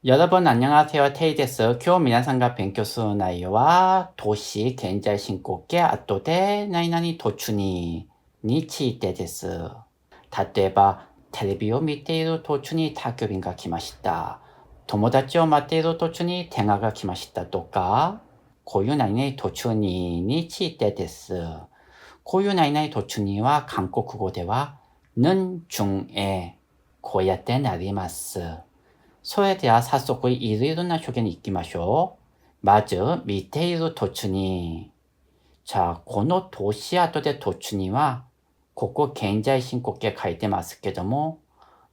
여러분 안녕하세요. 테이です。 今日皆さんが勉強する内容は動詞現在進行形後で何々突入についてです。例えば、テレビを見ている途中に宅急便が来ました。友達を待っている途中に電話が来ましたとか、こういう何々突入についてです。こういう何々突入は韓国語では는 중에こうやってなります。それでは早速いろいろな表現に行きましょう。まず、見ている途中に。자、この動詞後で途中には、ここ現在進行形書いてますけども、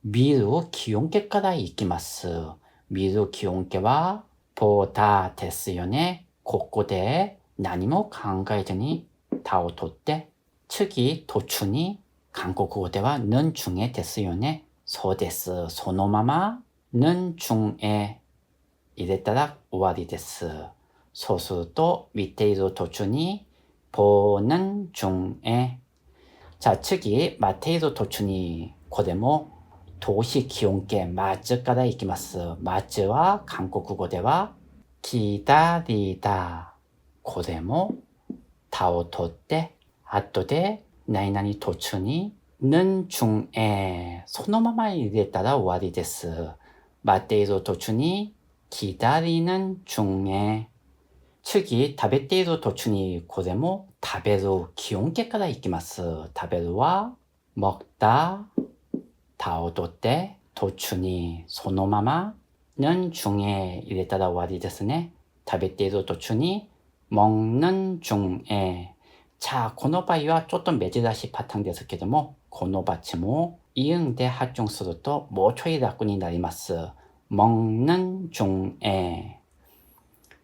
見る気温形から行きます。見る気温形は、보다ですよね。ここで何も考えずに다を取って、次、途中に韓国語では는 중에ですよね。そうです。そのまま、는 중에入れたら終わりです。そうすると、見ている途中に、보는 중에。자、次、待っている途中に、これも、動詞基本形、待つからいきます。待つは、韓国語では、기다리다。これも、다を取って、後で、何々途中に、는 중에、そのまま入れたら終わりです。待っている途中に、기다리는 중에。次、食べている途中に、これも食べる基本形からいきます。食べるは、먹다、다を取って、途中にそのまま、는 중에入れたら終わりですね。食べている途中に、먹는 중에。자、この場合はちょっと珍しいパターンですけども、この받침も이응で発音するともうちょい楽になります。먹는 중에。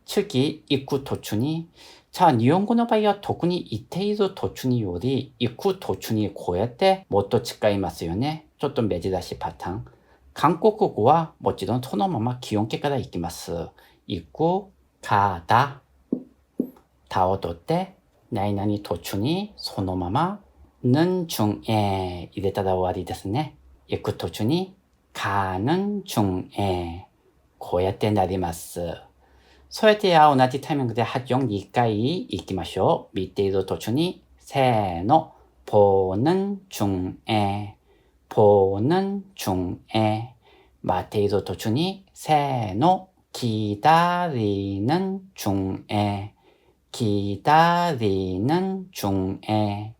次、行く途中に。자、日本語の場合は特に行っている途中により、行く途中にこうやってもっと使いますよね。ちょっと珍しいパターン。韓国語はもちろんそのまま基本形から行きます。行く、가다、다を取って、何々途中にそのまま、는 중에入れたら終わりですね。行く途中に、가는 중에こうやってなります。それでは同じタイミングで発音2回いきましょう。見ている途中に、せーの、보는 중에、보는 중에。待っている途中に、せーの、기다리는 중에、기다리는 중에。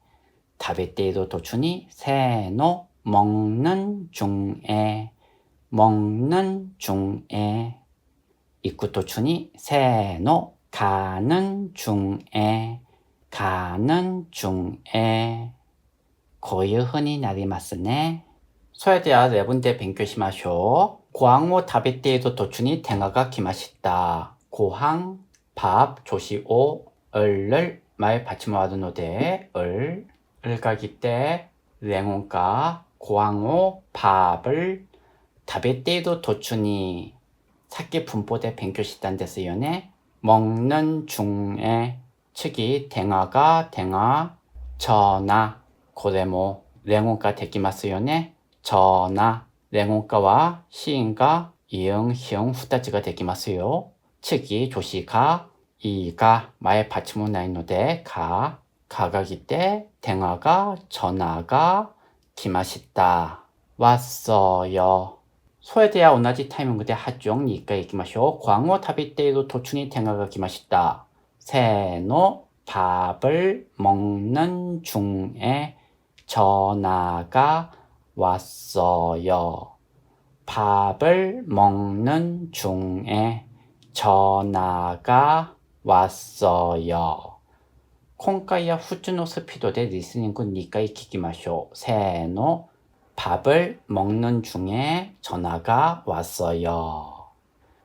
食べている途中に、せーの、먹는 중에、먹는 중에。行く途中に、せーの、가는 중에、가는 중에。こういう風になりますね。それでは例文で勉強しましょう。ご飯を食べている途中に電話が来ました。ご飯、밥、조시を을을 말 받침으로 하는 노대 을 가기 때 랭온가 고항오 밥을 食べている途中に 사기 분포대勉強したんですよね。먹는 중에 측이 대화가 대화 전화 これも 랭온가 できますよね。전화 랭온가와 시인가 이응, 희응, 후다지가 できますよ。측이 조시가 이가 말 받침으로 나 있는 노대 가가기 때 대화가 전화가 기마시다 왔어요。それでは同じタイミングで発音2回いきましょう。ご飯を食べている途中に電話が来ました。せーの、밥을 먹는 중에 전화가 왔어요. 밥을 먹는 중에 전화가 왔어요. 今回は普通のスピードでリスニング2回聞きましょう。せーの。밥을 먹는 중에 전화가 왔어요.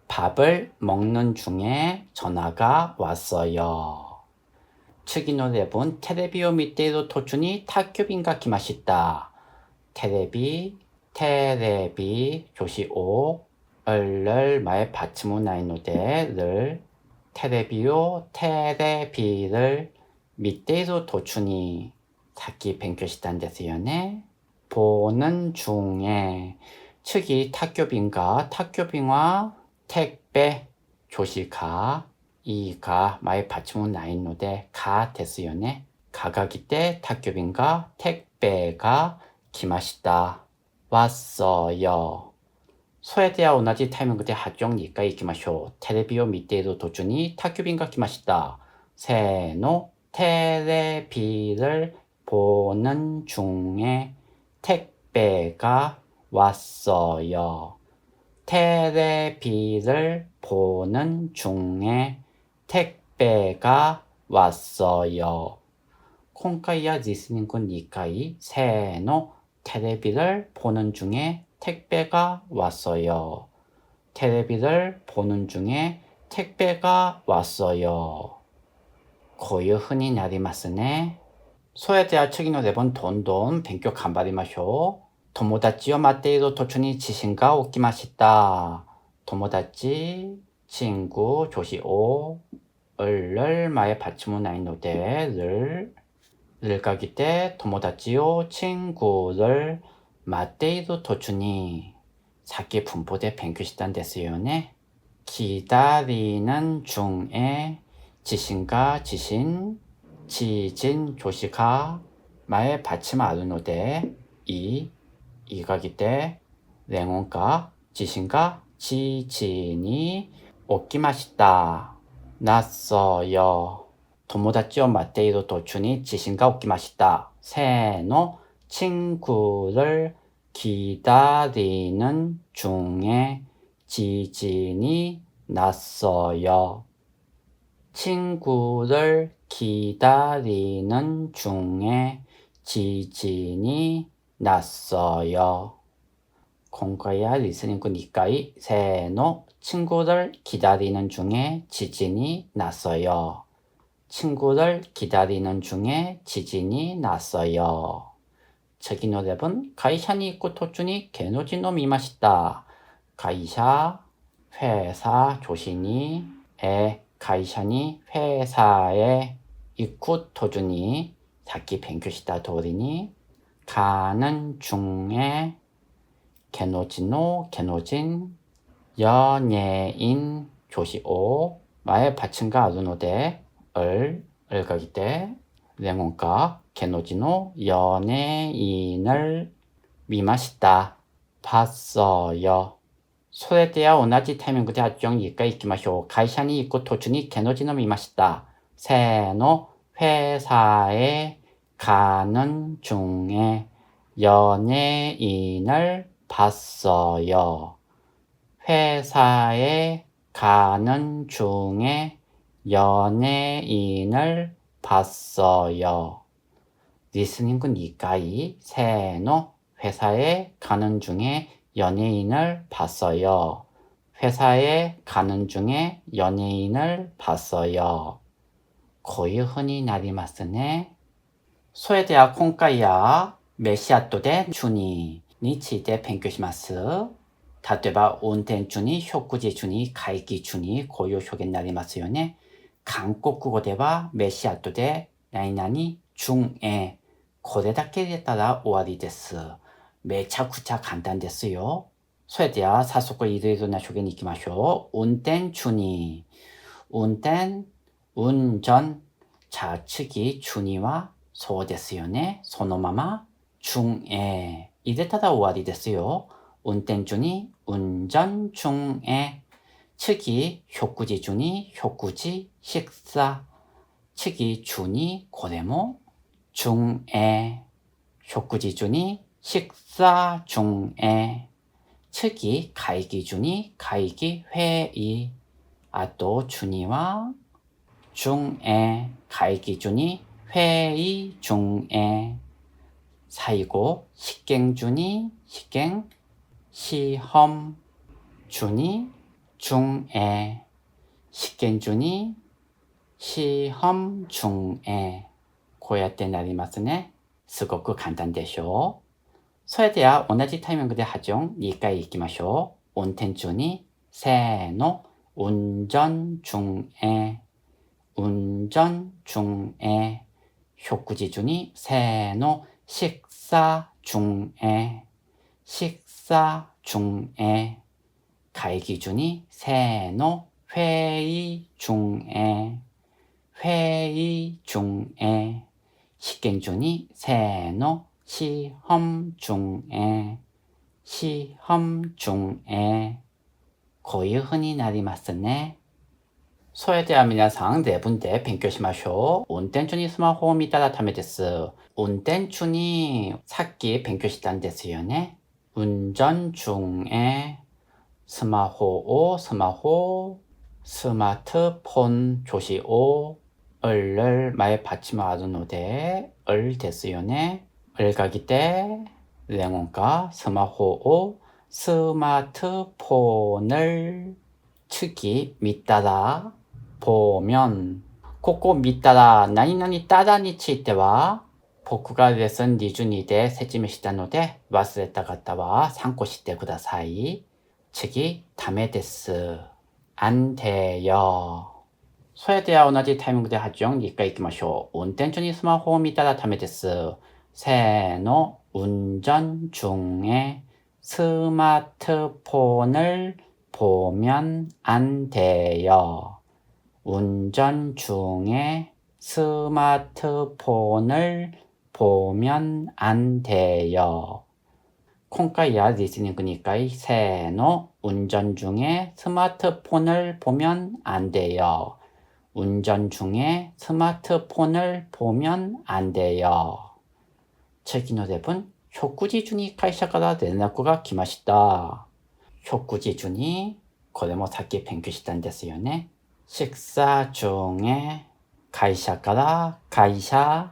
밥을 먹는 중에 전화가 왔어요.次の例文、テレビを見ている途中に宅急便が来ました。テレビ、조시5을 말 받침으로 나 있는 노대 를テレビを見ている途中にさっき勉強したんですよね。보는 중에 측이 탁교빈과 탁교빈과 택배 조시가 이가 마의 받침은 나있노데 가 됐어요ね. 가가기 때 탁교빈가 택배가 기마시다 왔어요. 소에대야 오나지 타이밍 그때 하정니까 이기마쇼. 테레비오 밑에도 도준이 탁교빈가 기마시다. 세노 테레비를 보는 중에 택배가 왔어요. 테레비를 보는 중에 택배가 왔어요. 콩카이야 리스닝군 니까이 세노 테레비를 보는 중에 택배가 왔어요. 테레비를 보는 중에 택배가 왔어요. 고유 흔히 나리마스네. 소에대야 책이노 네번 돈돈 뱅교 간바리마쇼. 도모다치요 마테이도 도춘이 지신가 오키마시다. 도모다치 친구 조시오 을를 마에 받침은 아이노데 를가기 때 도모다치요 친구를 마테이도 도춘이 사기 분포대 뱅큐시단 데스요네. 기다리는 중에 지신가 지신 지진 조시가 마에 받침 아르노데 이가기 때 냉온가 지신가 지진이 오키마시다 났어요. 도모다치오 마테이도 도춘이 지신가 오키마시다. 세노 친구를 기다리는 중에 지진이 났어요. 친구를 기다리는 중에 지진이 났어요. 공과야 리스닝구 니까이 세노 친구를 기다리는 중에 지진이 났어요. 친구를 기다리는 중에 지진이 났어요. 저기 노래본 가이샤니 있고 토준이 게노지노 미마시다. 가이샤 회사 조신이 가이샤니 회사에 있고 토준이 사키 뱅큐시다 도리니 가는 중에 게노지노 게노진 연예인 조시오 마에 받침가 아르노데 을가기 때 레몬가 게노지노 연예인을 미마시다 봤어요. 소에대야 오나지 타이밍 그대 아정 이까 이키마쇼. 가이샤니 있고 토춘이 게노지노 미마시다. 세노 회사에 가는 중에 연예인을 봤어요. 회사에 가는 중에 연예인을 봤어요. 리스닝군 이까이 세노 회사에 가는 중에 연예인을 봤어요. 회사에 가는 중에 연예인을 봤어요. 거의 흔히 나리마스네. 소에대야 콩까이야 메시아토데 주니 니치데 뱅교시마스. 다때바 온텐주니 효구지주니 가이기주니 고요 효겐 나리마스요네. 강꼬꾸고대바 메시아토데 나이나니 중에 고레다케에 따라 오아리 데스. 매차쿠차 간단 데스요. 소에대야 사소코 이르이도나 효겐 이키마쇼. 운텐주니 운텐 운전 좌측이 주니와 소 데스요네. 소노마마 중에 이데 따라 오아리 데스요. 운転중이 운전 중에 측이 효구지 중이 효구지 식사 측이 중이 고레모 중에 효구지 중이 식사 중에 측이 가이기 중이 가이기 회의 아또 중이와 중에 가이기 중이 회의 중에 사이고 식갱 중이 식갱 시험 준이 중에 식견 준이 시험 중에 고야때 나리마스네. すごく簡単でしょう。それでは同じタイミングで発音2回いきましょう。運転中にせーの운전 중에 운전 중에 효구지 중이 세노 식사 중에 식사 중에 가의 기준이 세노 회의 중에 식견준이 세노 시험 중에こういう風になりますね。それでは皆さん、例文で勉強しましょう。運転中にスマホを見たらダメです。運転中にさっき勉強したんですよね。운전 중에 스마트폰 조시오 을을 말 받침하는 노대 을 됐어요ね。 을가기 때 랭원가 스마트폰을 측이 믿다라 보면 ここ見たら何々ただについては僕がレッスン22で説明したので忘れた方は参考してください。次、ダメです。안 돼요。それでは同じタイミングで発音2回いきましょう。運転中にスマホを見たらダメです。せーの、운전 중에 스마트폰을 보면 안 돼요. 운전 중에 스마트폰을 보면 안 돼요. 今回はリスニング2回、せーの、운전 중에 스마트폰을 보면 안 돼요. 운전 중에 스마트폰을 보면 안 돼요. 次の例文、食事中に会社から連絡が来ました。食事中に、これもさっき勉強したんですよね。식사 중에会社から、회사,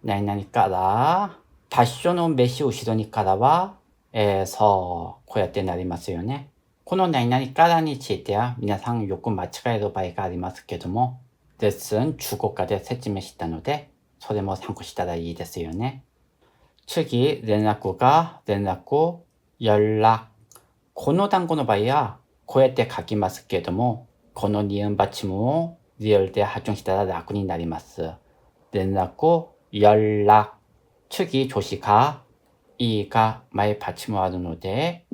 何々から、場所の名詞後ろにからは、こうやってなりますよね。この何々からについては皆さんよく間違える場合がありますけども、レッスン15で説明したので、それも参考したらいいですよね。次、連絡、연락。この単語の場合は、こうやって書きますけども、このニンバチムをリアルで発音したら楽になります。連絡、연락。次、조시가、이가 말 받침을 하는ので、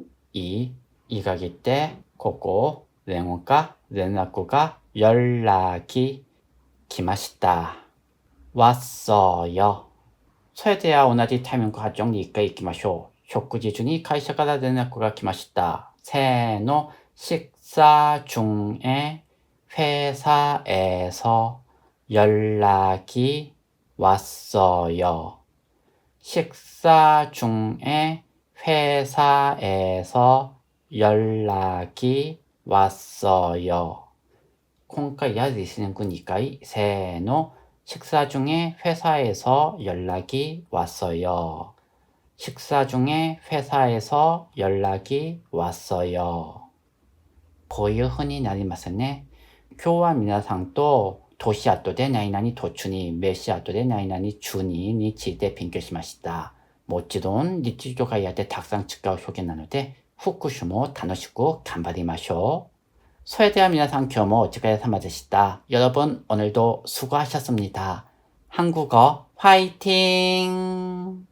이가기 때、ここ、連絡が연락이来ました。왔어요。それでは同じタイミング発音に1回いきましょう。食事中に会社から連絡が来ました。せーの、식사 중에 회사에서 연락이 왔어요. 식사 중에 회사에서 연락이 왔어요. 今回はリスニング2回、せーの、식사 중에 회사에서 연락이 왔어요. 식사 중에 회사에서 연락이 왔어요. こういう風になりますね。今日は皆さんと年後で何々途中に、名詞後で何々中について勉強しました。もちろん日常会話でたくさん使う表現なので、復習も楽しく頑張りましょう。それでは皆さん今日もお疲れ様でした。여러분 오늘도 수고하셨습니다. 한국어 화이팅!